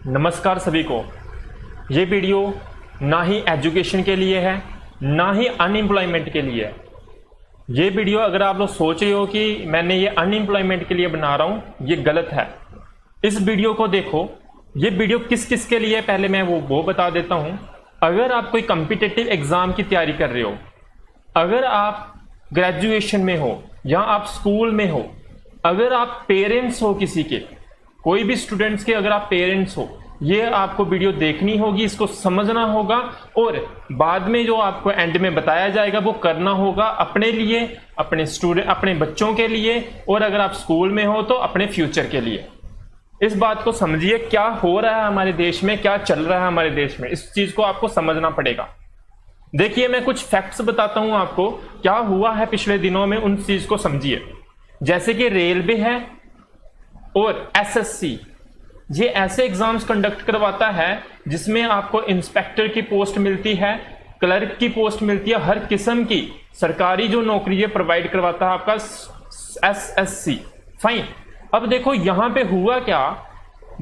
नमस्कार सभी को। ये वीडियो ना ही एजुकेशन के लिए है ना ही अनएम्प्लॉयमेंट के लिए है। ये वीडियो अगर आप लोग सोच रहे हो कि मैंने ये अनएम्प्लॉयमेंट के लिए बना रहा हूँ, ये गलत है। इस वीडियो को देखो, ये वीडियो किस किस के लिए है पहले मैं वो बता देता हूँ। अगर आप कोई कॉम्पिटिटिव एग्जाम की तैयारी कर रहे हो, अगर आप ग्रेजुएशन में हो या आप स्कूल में हो, अगर आप पेरेंट्स हो किसी के, कोई भी स्टूडेंट्स के अगर आप पेरेंट्स हो, ये आपको वीडियो देखनी होगी, इसको समझना होगा और बाद में जो आपको एंड में बताया जाएगा वो करना होगा अपने लिए, अपने स्टूडेंट, अपने बच्चों के लिए, और अगर आप स्कूल में हो तो अपने फ्यूचर के लिए। इस बात को समझिए, क्या हो रहा है हमारे देश में, क्या चल रहा है हमारे देश में, इस चीज को आपको समझना पड़ेगा। देखिए, मैं कुछ फैक्ट्स बताता हूं आपको, क्या हुआ है पिछले दिनों में, उन चीज को समझिए। जैसे कि रेलवे है और एसएससी, ये ऐसे एग्जाम्स कंडक्ट करवाता है जिसमें आपको इंस्पेक्टर की पोस्ट मिलती है, क्लर्क की पोस्ट मिलती है, हर किस्म की सरकारी जो नौकरी है प्रोवाइड करवाता है आपका एसएससी। फाइन। अब देखो यहां पे हुआ क्या,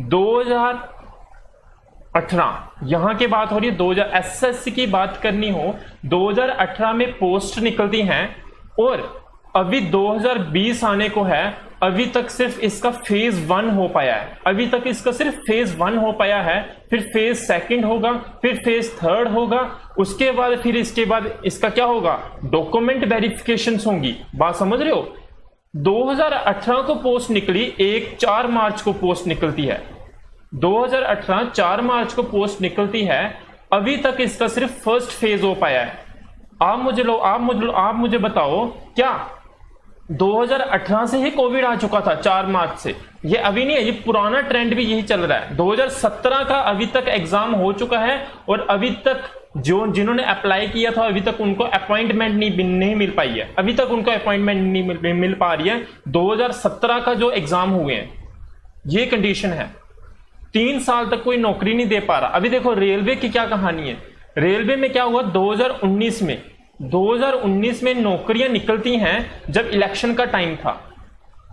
2018 यहां की बात हो रही है, 2000 एसएससी की बात करनी हो, 2018 में पोस्ट निकलती हैं और अभी 2020 आने को है, अभी तक सिर्फ इसका फेज 1 हो पाया है, अभी तक इसका सिर्फ फेज 1 हो पाया है, फिर फेज 2 होगा, फिर फेज 3 होगा, उसके बाद फिर इसके बाद इसका क्या होगा, डॉक्यूमेंट वेरिफिकेशन होंगी। बात समझ रहे हो। 2018 को पोस्ट निकली, 4 मार्च को पोस्ट निकलती है, 2018 4 मार्च को पोस्ट निकलती है, अभी तक इसका सिर्फ फर्स्ट फेज हो पाया है। आप मुझे बताओ, क्या 2018 से ही कोविड आ चुका था 4 मार्च से? ये अभी नहीं है, ये पुराना ट्रेंड भी यही चल रहा है। 2017 का अभी तक एग्जाम हो चुका है और अभी तक जिन्होंने अप्लाई किया था अभी तक उनको अपॉइंटमेंट नहीं मिल पाई है, अभी तक उनको अपॉइंटमेंट नहीं मिल पा रही है। 2017 का जो एग्जाम हुए हैं, ये कंडीशन है। 3 साल तक कोई नौकरी नहीं दे पा रहा। अभी देखो रेलवे की क्या कहानी है। रेलवे में क्या हुआ, 2019 में नौकरियां निकलती हैं जब इलेक्शन का टाइम था।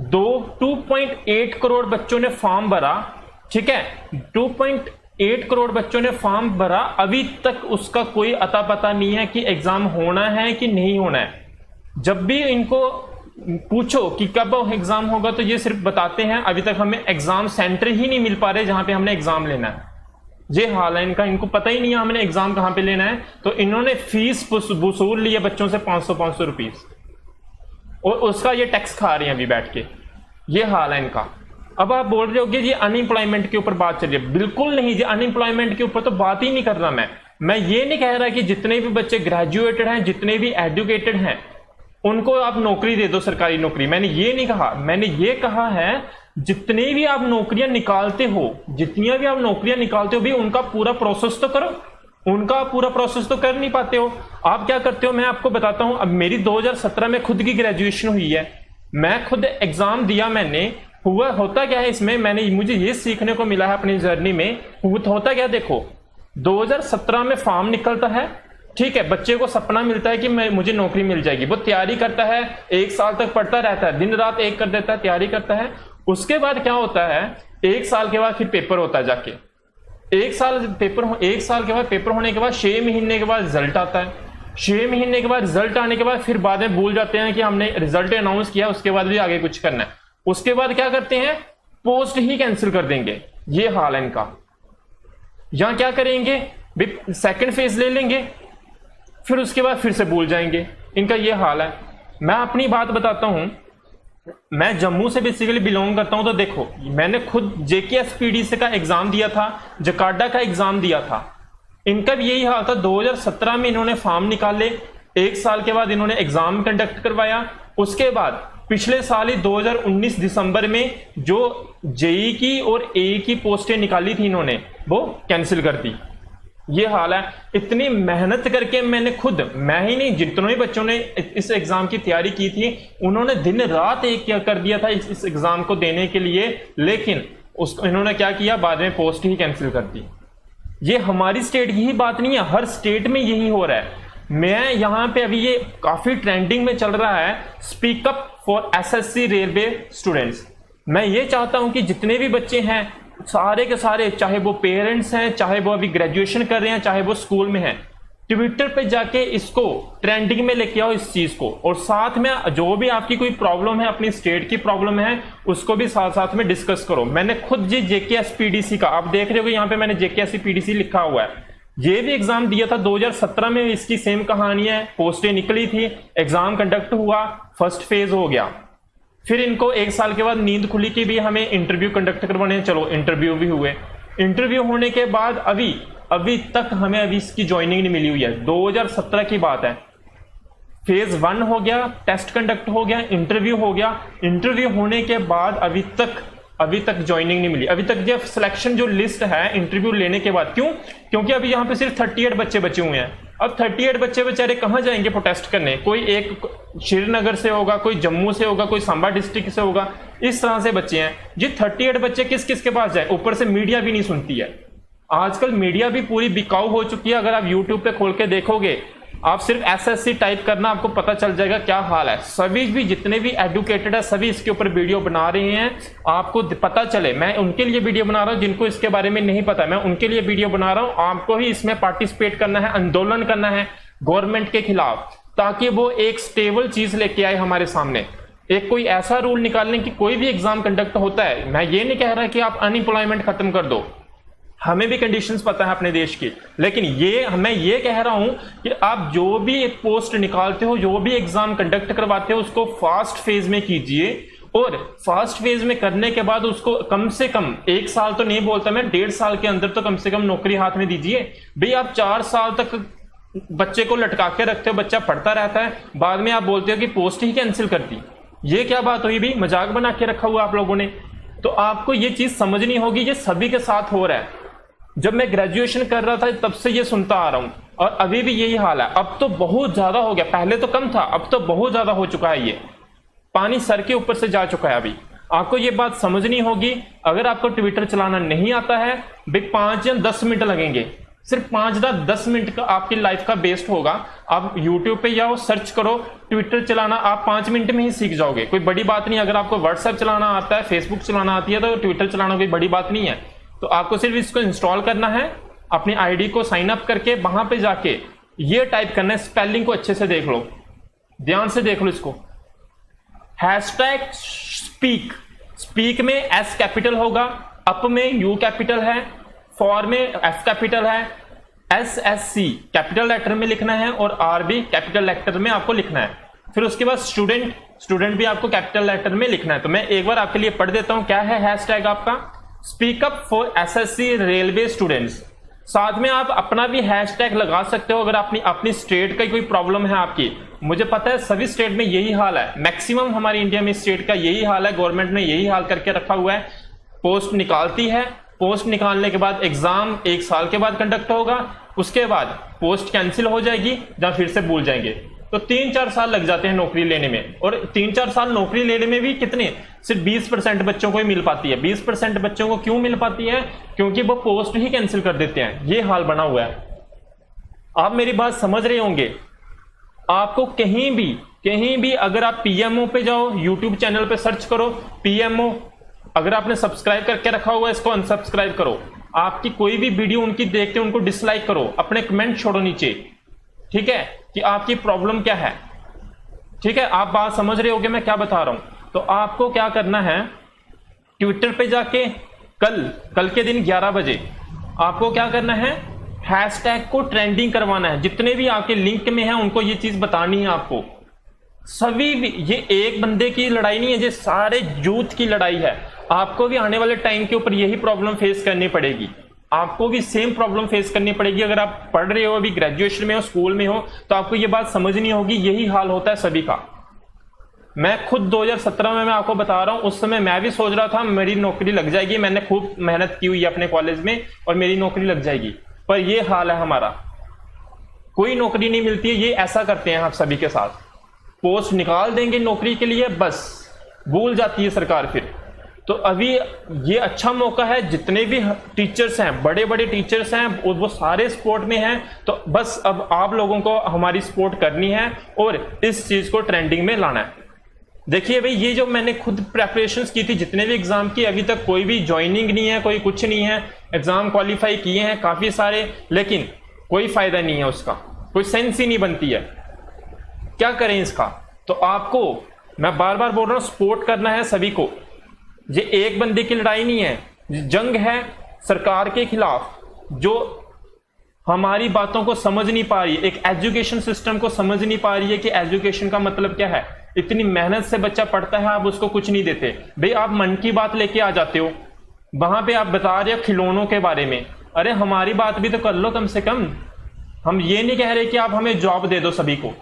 2.8 करोड़ बच्चों ने फॉर्म भरा, ठीक है, 2.8 करोड़ बच्चों ने फॉर्म भरा, अभी तक उसका कोई अता पता नहीं है कि एग्जाम होना है कि नहीं होना है। जब भी इनको पूछो कि कब एग्जाम होगा तो ये सिर्फ बताते हैं अभी तक हमें एग्जाम सेंटर ही नहीं मिल पा रहे जहां पे हमने एग्जाम लेना है। ये हाल है इनका, इनको पता ही नहीं है हमने एग्जाम कहां पे लेना है, तो इन्होंने फीस वसूल ली है बच्चों से 500 रुपीस और उसका ये टैक्स खा रहे हैं अभी बैठ के। ये हाल है इनका। अब आप बोल रहे हो कि जी अनएम्प्लॉयमेंट के ऊपर बात चल रही है, बिल्कुल नहीं जी, अनएम्प्लॉयमेंट के ऊपर तो बात ही नहीं कर रहा मैं ये नहीं कह रहा कि जितने भी बच्चे ग्रेजुएटेड हैं, जितने भी एजुकेटेड हैं, उनको आप नौकरी दे दो, सरकारी नौकरी। मैंने ये नहीं कहा, मैंने ये कहा है जितने भी आप नौकरियां निकालते हो, जितनी भी आप नौकरियां निकालते हो भी उनका पूरा प्रोसेस तो करो। उनका पूरा प्रोसेस तो कर नहीं पाते हो। आप क्या करते हो मैं आपको बताता हूं। अब मेरी 2017 में खुद की ग्रेजुएशन हुई है, मैं खुद एग्जाम दिया मैंने। होता क्या है इसमें, मुझे ये सीखने को मिला है अपनी जर्नी में। होता क्या, देखो 2017 में फॉर्म निकलता है, ठीक है, बच्चे को सपना मिलता है कि मुझे नौकरी मिल जाएगी, वो तैयारी करता है, 1 साल तक पढ़ता रहता है, दिन रात एक कर देता है, तैयारी करता है। उसके बाद क्या होता है, 1 साल के बाद फिर पेपर होता है जाके, 1 साल के बाद पेपर होने के बाद 6 महीने के बाद रिजल्ट आता है। 6 महीने के बाद रिजल्ट आने के बाद फिर बाद में भूल जाते हैं कि हमने रिजल्ट अनाउंस किया, उसके बाद भी आगे कुछ करना है। उसके बाद क्या करते हैं, पोस्ट ही कैंसिल कर देंगे। ये हाल है इनका। यहां क्या करेंगे, सेकंड फेज ले लेंगे, फिर उसके बाद फिर से भूल जाएंगे। इनका ये हाल है। मैं अपनी बात बताता हूं, मैं जम्मू से बेसिकली बिलोंग करता हूं, तो देखो मैंने खुद जेकेएसपीडीसी का एग्जाम दिया था, जकार्डा का एग्जाम दिया था। इनका भी यही हाल था। 2017 में इन्होंने फॉर्म निकाले, 1 साल के बाद इन्होंने एग्जाम कंडक्ट करवाया। उसके बाद पिछले साल ही 2019 दिसंबर में जो जेई की और ए की पोस्टें निकाली थी इन्होंने, वो कैंसिल कर दी। ये हाल है। इतनी मेहनत करके मैंने खुद, मैं ही नहीं, जितने भी बच्चों ने इस एग्जाम की तैयारी की थी उन्होंने दिन रात एक क्या कर दिया था इस एग्जाम को देने के लिए, लेकिन उसको इन्होंने क्या किया, बाद में पोस्ट ही कैंसिल कर दी। ये हमारी स्टेट की ही बात नहीं है, हर स्टेट में यही हो रहा है। मैं यहां पे अभी ये काफी ट्रेंडिंग में चल रहा है, speak up for SSC railway students. मैं ये चाहता हूं कि जितने भी बच्चे हैं सारे के सारे, चाहे वो पेरेंट्स हैं, चाहे वो अभी ग्रेजुएशन कर रहे हैं, चाहे वो स्कूल में हैं, ट्विटर पे जाके इसको ट्रेंडिंग में लेके आओ इस चीज को। और साथ में जो भी आपकी कोई प्रॉब्लम है, अपनी स्टेट की प्रॉब्लम है, उसको भी साथ साथ में डिस्कस करो। मैंने खुद जी JKSPDC का, आप देख रहे हो यहाँ पे मैंने JKSPDC लिखा हुआ है, ये भी एग्जाम दिया था 2017 में। इसकी सेम कहानी है, पोस्टें निकली थी, एग्जाम कंडक्ट हुआ, फर्स्ट फेज हो गया, फिर इनको 1 साल के बाद नींद खुली कि भी हमें इंटरव्यू कंडक्ट करवाने, चलो इंटरव्यू भी हुए। इंटरव्यू होने के बाद अभी तक हमें इसकी ज्वाइनिंग नहीं मिली हुई है। 2017 की बात है। फेज 1 हो गया, टेस्ट कंडक्ट हो गया, इंटरव्यू हो गया, इंटरव्यू होने के बाद अभी तक ज्वाइनिंग नहीं मिली। अभी तक जो सिलेक्शन जो लिस्ट है इंटरव्यू लेने के बाद, क्यों? क्योंकि अभी यहाँ पे सिर्फ 38 बच्चे बचे हुए हैं। अब 38 बच्चे बेचारे कहाँ जाएंगे प्रोटेस्ट करने? कोई एक श्रीनगर से होगा, कोई जम्मू से होगा, कोई सांबा डिस्ट्रिक्ट से होगा, इस तरह से बच्चे हैं जी। 38 बच्चे किस किस के पास जाए? ऊपर से मीडिया भी नहीं सुनती है। आजकल मीडिया भी पूरी बिकाऊ हो चुकी है। अगर आप यूट्यूब पे खोल के देखोगे, आप सिर्फ SSC टाइप करना, आपको पता चल जाएगा क्या हाल है। सभी भी जितने भी एडुकेटेड है, सभी इसके ऊपर वीडियो बना रहे हैं। आपको पता चले, मैं उनके लिए वीडियो बना रहा हूं जिनको इसके बारे में नहीं पता, मैं उनके लिए वीडियो बना रहा हूं। आपको ही इसमें पार्टिसिपेट करना है, आंदोलन करना है गवर्नमेंट के खिलाफ, ताकि वो एक स्टेबल चीज लेके आए हमारे सामने। एक कोई ऐसा रूल निकालने की कोई भी एग्जाम कंडक्ट होता है, मैं ये नहीं कह रहा कि आप अनएम्प्लॉयमेंट खत्म कर दो, हमें भी कंडीशंस पता है अपने देश की, लेकिन मैं ये कह रहा हूं कि आप जो भी एक पोस्ट निकालते हो, जो भी एग्जाम कंडक्ट करवाते हो, उसको फास्ट फेज में कीजिए। और फास्ट फेज में करने के बाद उसको कम से कम 1 साल तो नहीं बोलता मैं, 1.5 साल के अंदर तो कम से कम नौकरी हाथ में दीजिए। भाई आप 4 साल तक बच्चे को लटका के रखते हो, बच्चा पढ़ता रहता है, बाद में आप बोलते हो कि पोस्ट ही कैंसिल कर दी। ये क्या बात हुई? भी मजाक बना के रखा हुआ आप लोगों ने। तो आपको ये चीज समझनी होगी, ये सभी के साथ हो रहा है। जब मैं ग्रेजुएशन कर रहा था तब से ये सुनता आ रहा हूं, और अभी भी यही हाल है। अब तो बहुत ज्यादा हो गया, पहले तो कम था, अब तो बहुत ज्यादा हो चुका है। ये पानी सर के ऊपर से जा चुका है। अभी आपको ये बात समझनी होगी। अगर आपको ट्विटर चलाना नहीं आता है, भाई 5 या 10 मिनट लगेंगे, सिर्फ 5 या 10 मिनट का आपकी लाइफ का बेस्ट होगा। आप यूट्यूब पे जाओ, सर्च करो ट्विटर चलाना, आप 5 मिनट में ही सीख जाओगे। कोई बड़ी बात नहीं। अगर आपको व्हाट्सएप चलाना आता है, फेसबुक चलाना आती है, तो ट्विटर चलाना कोई बड़ी बात नहीं है। तो आपको सिर्फ इसको इंस्टॉल करना है, अपनी आईडी को साइन अप करके वहां पे जाके ये टाइप करना है। स्पेलिंग को अच्छे से देख लो, ध्यान से देख लो इसको। #स्पीक, स्पीक में S कैपिटल होगा, अप में U कैपिटल है, फॉर में F कैपिटल है, SSC कैपिटल लेटर में लिखना है, और R भी कैपिटल लेटर में आपको लिखना है। फिर उसके बाद स्टूडेंट भी आपको कैपिटल लेटर में लिखना है। तो मैं एक बार आपके लिए पढ़ देता हूं, क्या है हैशटैग आपका, speak up for SSC railway students. साथ में आप अपना भी हैशटैग लगा सकते हो अगर अपनी स्टेट का कोई प्रॉब्लम है आपकी। मुझे पता है सभी स्टेट में यही हाल है, मैक्सिमम हमारी इंडिया में स्टेट का यही हाल है। गवर्नमेंट ने यही हाल करके रखा हुआ है। पोस्ट निकालती है, पोस्ट निकालने के बाद एग्जाम 1 साल के बाद कंडक्ट होगा, उसके बाद पोस्ट कैंसिल हो जाएगी या फिर से भूल जाएंगे। तो 3-4 साल लग जाते हैं नौकरी लेने में। और 3-4 साल नौकरी लेने में भी कितने, सिर्फ 20% बच्चों को ही मिल पाती है। 20% बच्चों को क्यों मिल पाती है? क्योंकि वो पोस्ट ही कैंसिल कर देते हैं। ये हाल बना हुआ है। आप मेरी बात समझ रहे होंगे। आपको कहीं भी अगर आप PMO पे जाओ, यूट्यूब चैनल पे सर्च करो PMO, अगर आपने सब्सक्राइब करके रखा हुआ है इसको अनसब्सक्राइब करो। आपकी कोई भी वीडियो उनकी देखते उनको डिसलाइक करो, अपने कमेंट छोड़ो नीचे, ठीक है, कि आपकी प्रॉब्लम क्या है। ठीक है, आप बात समझ रहे होगे मैं क्या बता रहा हूं। तो आपको क्या करना है, ट्विटर पे जाके कल के दिन 11 बजे आपको क्या करना है, हैशटैग को ट्रेंडिंग करवाना है। जितने भी आपके लिंक में हैं उनको ये चीज बतानी है आपको। सभी भी, ये एक बंदे की लड़ाई नहीं है, ये सारे यूथ की लड़ाई है। आपको भी आने वाले टाइम के ऊपर यही प्रॉब्लम फेस करनी पड़ेगी। आपको भी सेम प्रॉब्लम फेस करनी पड़ेगी। अगर आप पढ़ रहे हो, अभी ग्रेजुएशन में हो, स्कूल में हो, तो आपको ये बात समझनी होगी। यही हाल होता है सभी का। मैं खुद 2017 में मैं आपको बता रहा हूं, उस समय मैं भी सोच रहा था मेरी नौकरी लग जाएगी। मैंने खूब मेहनत की हुई है अपने कॉलेज में और मेरी नौकरी लग जाएगी, पर ये हाल है हमारा, कोई नौकरी नहीं मिलती है। ये ऐसा करते हैं आप सभी के साथ, पोस्ट निकाल देंगे नौकरी के लिए, बस भूल जाती है सरकार फिर। तो अभी ये अच्छा मौका है, जितने भी टीचर्स हैं, बड़े बड़े टीचर्स हैं, वो सारे सपोर्ट में हैं। तो बस अब आप लोगों को हमारी सपोर्ट करनी है और इस चीज को ट्रेंडिंग में लाना है। देखिए भाई, ये जो मैंने खुद प्रेपरेशंस की थी, जितने भी एग्जाम की, अभी तक कोई भी ज्वाइनिंग नहीं है, कोई कुछ नहीं है। एग्जाम क्वालिफाई किए हैं काफी सारे, लेकिन कोई फायदा नहीं है उसका, कोई सेंस ही नहीं बनती है। क्या करें इसका? तो आपको मैं बार बार बोल रहा हूं, सपोर्ट करना है सभी को। ये एक बंदे की लड़ाई नहीं है, जंग है सरकार के खिलाफ, जो हमारी बातों को समझ नहीं पा रही है, एक एजुकेशन सिस्टम को समझ नहीं पा रही है कि एजुकेशन का मतलब क्या है। इतनी मेहनत से बच्चा पढ़ता है, आप उसको कुछ नहीं देते। भाई आप मन की बात लेके आ जाते हो, वहां पे आप बता रहे हो खिलौनों के बारे में। अरे हमारी बात भी तो कर लो कम से कम। हम ये नहीं कह रहे कि आप हमें जॉब दे दो सभी को।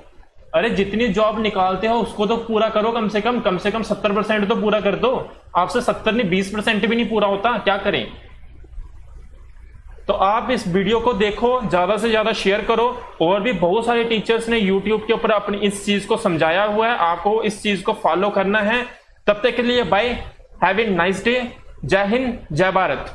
अरे जितनी जॉब निकालते हो उसको तो पूरा करो, कम से कम 70% तो पूरा कर दो। आपसे 70 नहीं 20% भी नहीं पूरा होता, क्या करें? तो आप इस वीडियो को देखो, ज्यादा से ज्यादा शेयर करो। और भी बहुत सारे टीचर्स ने यूट्यूब के ऊपर अपनी इस चीज को समझाया हुआ है, आपको इस चीज को फॉलो करना है। तब तक के लिए bye, have a nice day, जय हिंद, जय भारत।